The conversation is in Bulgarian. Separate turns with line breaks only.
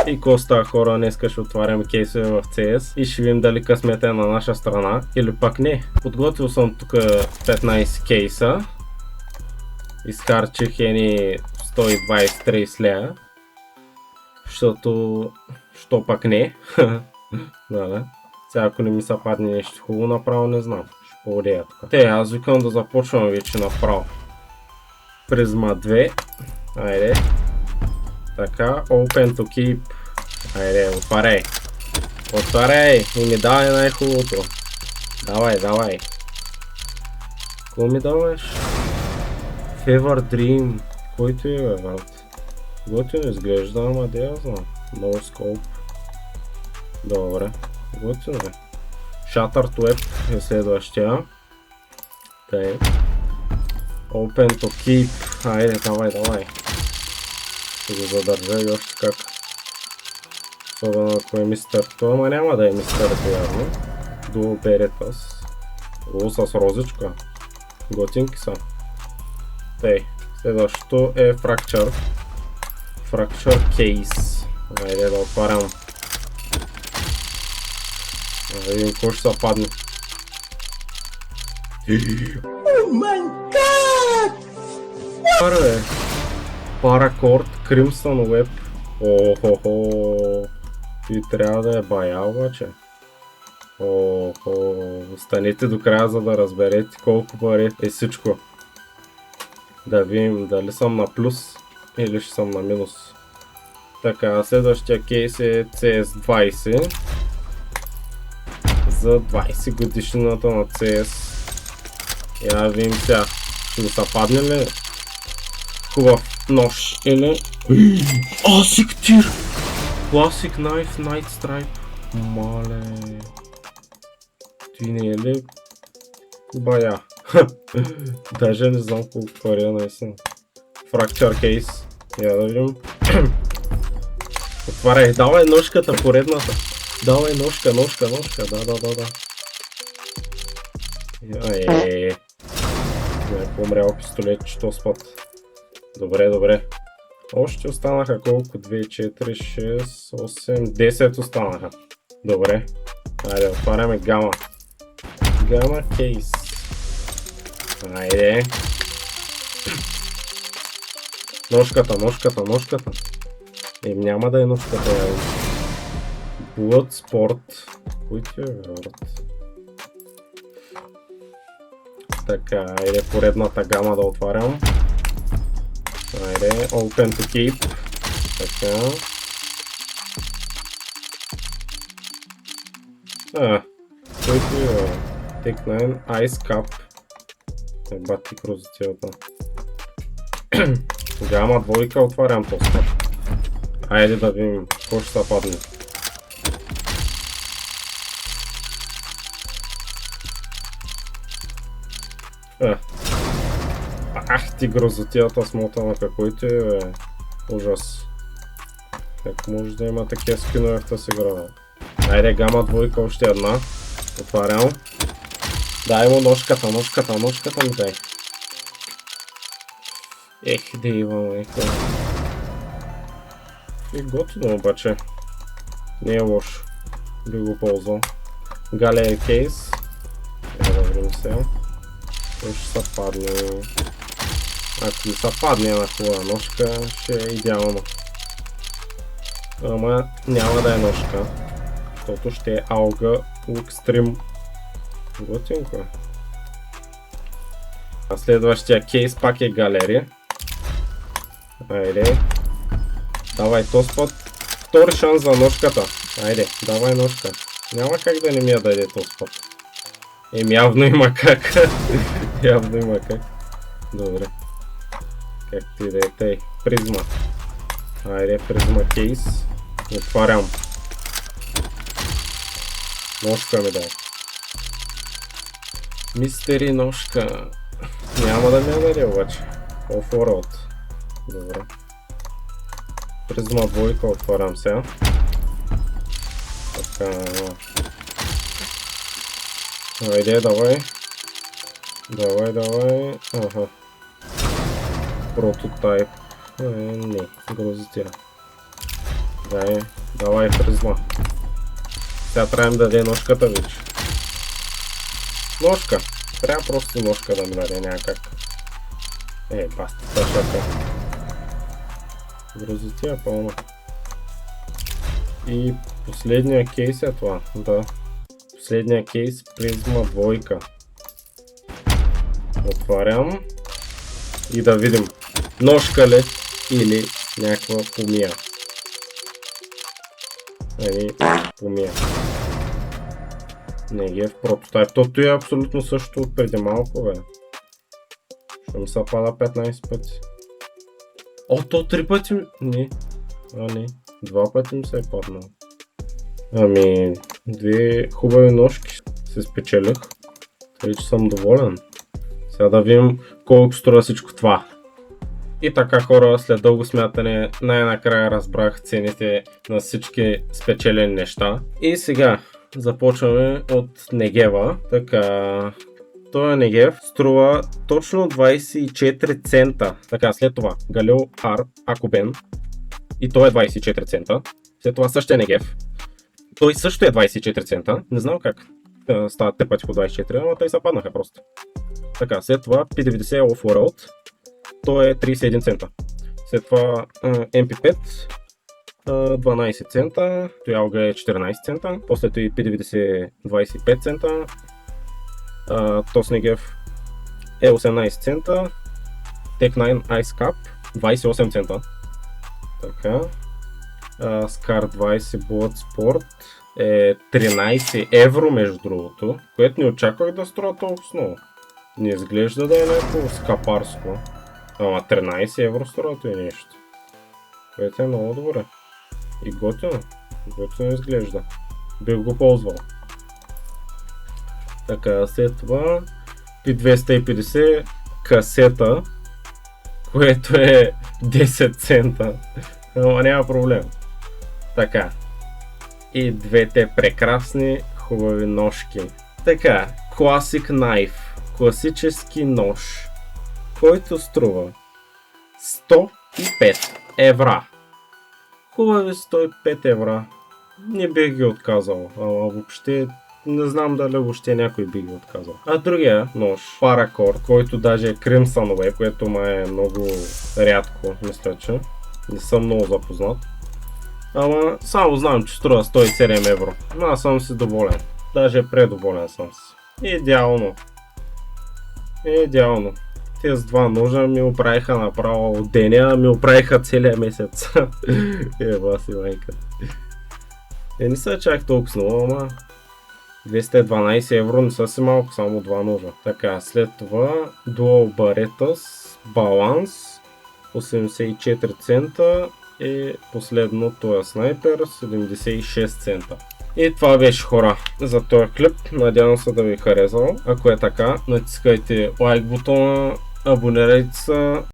И какво става, хора, днеска ще отваряме кейсове в CS и ще видим дали късмет е на наша страна или пак не. Подготвил съм тук 15 кейса. Изхарчих едни 120-30 лея. Защото... Що пак не? Да. Сега ако не ми се падне нещо хубаво направо, не знам. Ще поводея тук. Аз викам да започвам вече направо. Призма 2. Айде. Така, open to keep. Айде, отваряй. Отваряй и ми давай най-хубавото. Давай. Какво ми даваш? Fever Dream. Който е, бе, брат? Готино изглежда, ама де я знам. No scope. Добре. Готино е. Shattered Web е следващия. Тъй. Open to keep. Айде, давай. Ще го задържа и още как. Особено ако е мистер. Това ама няма да е мистер, явно. Dual Beretas. О, с розичка. Готинки са. Тъй. Следващото е Fracture. Fracture Case. Айде да отварям. Да видим какво ще се падне.
Oh my god!
Пара, Paracord Crimson Web. Охо-хо. И трябва да е бая, обаче. Останете до края, за да разберете колко пари е всичко. Да видим дали съм на плюс или ще съм на минус. Така, следващия кейс е CS20. За 20 годишнината на CS. Я видим сега. Ще ми са падне ли? Хубав нож или... Асик тир! Classic Knife Night Stripe. Мале... Ти не е ли? Бая. Даже не знам колко пари е наистина. Fracture Case. Я да видим. Отваряй. Давай ножката, поредната. Давай ножка. Да. Не е помрял пистолет, че този път. Добре. Още останаха колко? 2, 4, 6, 8, 10 останаха. Добре. Айде, отваряме гама. Гама кейс. Айде. Ножката. Няма да е ножката. Bloodsport. Кой ти е, брат? Така, айде поредната гама да отварям. Айде, open to keep. Така. Който е Take 9 Ice Cup. Бати крузотилата. Гама двойка отварям просто. Айде да видим какво ще се падне. Ах ти грозотията смотана, какой-то е, ужас. Как може да има такива скинове в тази игра? Айде, гама двойка, още една. Отварям. Дай му ножката ми дай. Ех, да имаме. И готино обаче. Не е лошо. Би го ползвал. Галер кейс. Да видим сега. Той ще се падне. Ако ми се падне една хубава ножка, ще е идеално. Ама няма да е ножка, защото ще е Auga Extreme. Готинко. А следващия кейс пак е галерия. Айде. Давай този път. Втори шанс за ножката. Айде, давай ножка. Няма как да не ми я даде този път. Явно има как. Добре. Как ти да е тъй? Призма. Айде, призма кейс. Отварям. Ножка ми дай. Мистери ножка. Няма да ми я даде обаче. Off world. Добре. Призма двойка отварям сега. Така. Айде, давай. Аха. Прототайп. Не, грозотия. Давай призма. Сега трябва да даде ножката вече. Ножка. Трябва просто ножка да ми даде някак. Баста, тъшака. Грозотия пълна. И последния кейс е това, да. Последния кейс, призма двойка. Отварям. И да видим, ножка ли или някаква помия. Помия. Негев прототайп. Тото е абсолютно също от преди малко, бе. Ще ми се пада 15 пъти. То 3 пъти... Не. Не. 2 пъти ми се е паднал. Две хубави ножки се спечелих. Тъй, че съм доволен. Сега да видим колко струва всичко това. И така, хора, след дълго смятане най-накрая разбрах цените на всички спечелени неща. И сега започваме от Негева. Така, този Негев струва точно 24 цента. Така, след това Галил Ар Акубен. И той е 24 цента. След това същия Негев. Той също е 24 цента. Не знам как стават те пъти по 24, но те са паднаха просто. Така, след това P90 Off-World. Той е 31 цента. След това MP5 12 цента. Тоялга е 14 цента. После той P90 25 цента. Тоснегев е 18 цента. Tech9 Ice Cup 28 цента. Така. Scar 20 Bullet Sport е 13 евро между другото, което не очаквах да струва толкова много. Не изглежда да е някакво скапарско. Ама 13 евро струва и нещо. Което е много добре. И готино. Готино изглежда. Бих го ползвал. Така, след това P250 касета, което е 10 цента. Ама няма проблем. Така. И двете прекрасни хубави ножки. Така, Classic Knife. Класически нож, който струва 105 евра. Хубави 105 евра. Не бих ги отказал. Въобще не знам дали въобще някой би ги отказал. А другия нож, Paracord, който даже е Crimson Way, което май е много рядко, мисля, че. Не съм много запознат. Ама само знам, че струва 107 евро. Но аз съм си доволен. Даже предоволен съм си. Идеално. Идеално. Тези два ножа ми оправиха направо от деня, ми оправиха целия месец. Баси майка. Не са чак толкова много, ама 212 евро не са си малко, само два ножа. Така, след това Dual Barrettas Balance 84 цента и последното е снайпер 76 цента. И това беше, хора, за този клип. Надявам се да ви е харесал. Ако е така, натискайте лайк бутона, абонирайте се